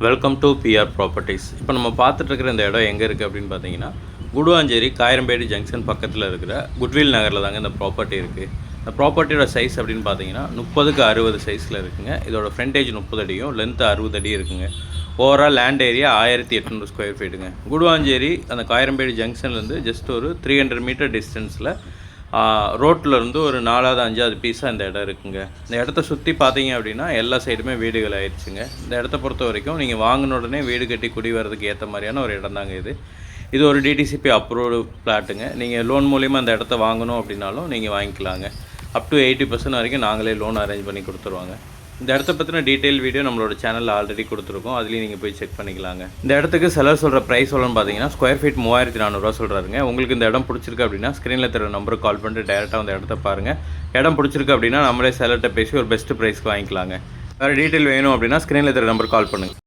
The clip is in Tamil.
Welcome to PR properties. இப்போ நம்ம பார்த்துட்ருக்கிற இந்த இடம் எங்கே இருக்குது அப்படின்னு பார்த்தீங்கன்னா, குடுவாஞ்சேரி காயரம்பேடு ஜங்ஷன் பக்கத்தில் இருக்கிற குட்வில் நகரில் தாங்க இந்த ப்ராப்பர்ட்டி இருக்குது. இந்த ப்ராப்பர்ட்டியோட சைஸ் அப்படின்னு பார்த்தீங்கன்னா 30க்கு 60 சைஸில் இருக்குங்க. இதோட ஃப்ரண்டேஜ் 30 அடியும் லென்த்து 60 அடி இருக்குங்க. ஓவரால் லேண்ட் ஏரியா 1800 ஸ்கொயர் ஃபீட்டுங்க. குடுவாஞ்சேரி அந்த காயரம்பேடு ஜங்ஷன்லேருந்து ஜஸ்ட் ஒரு 300 மீட்டர் டிஸ்டன்ஸில் ரோட்டில் இருந்து ஒரு 4வது 5வது பீஸாக இந்த இடம் இருக்குங்க. இந்த இடத்த சுற்றி பார்த்தீங்க அப்படின்னா எல்லா சைடுமே வீடுகள் ஆயிடுச்சுங்க. இந்த இடத்த பொறுத்த வரைக்கும் நீங்கள் வாங்கின உடனே வீடு கட்டி குடி வரதுக்கு ஏற்ற மாதிரியான ஒரு இடம் தாங்க இது. இது ஒரு டிடிசிபி அப்ரூவ்டு ஃப்ளாட்டுங்க. நீங்கள் லோன் மூலிமா அந்த இடத்த வாங்கணும் அப்படின்னாலும் நீங்கள் வாங்கிக்கலாங்க. அப் டு 80% வரைக்கும் நாங்களே லோன் அரேஞ்ச் பண்ணி கொடுத்துருவாங்க. இந்த இடத்த பற்றின டீட்டெயில் வீடியோ நம்மளோட சேனலில் ஆல்ரெடி கொடுத்துருக்கோம். அதுலேயும் நீங்கள் போய் செக் பண்ணிக்கலாங்க. இந்த இடத்துக்கு செலர் சொல்கிற ப்ரைஸ் சொல்லணும்னு பார்த்தீங்கன்னா ஸ்கொயர் ஃபீட் 3400 சொல்கிறாருங்க. உங்களுக்கு இந்த இடம் பிடிச்சிருக்கு அப்படின்னா ஸ்க்ரீனில் தர நம்பருக்கு கால் பண்ணிட்டு டேரெக்டாக அந்த இடத்த பாருங்கள். இடம் பிடிச்சிருக்கு அப்படின்னா நம்மளே செலர்கிட்ட பேசி ஒரு பெஸ்ட் ப்ரைஸ்க்கு வாங்கிக்கலாங்க. வேறு டீட்டெயில் வேணும் அப்படின்னா ஸ்க்ரீனில் தர நம்பருக்கு கால் பண்ணுங்கள்.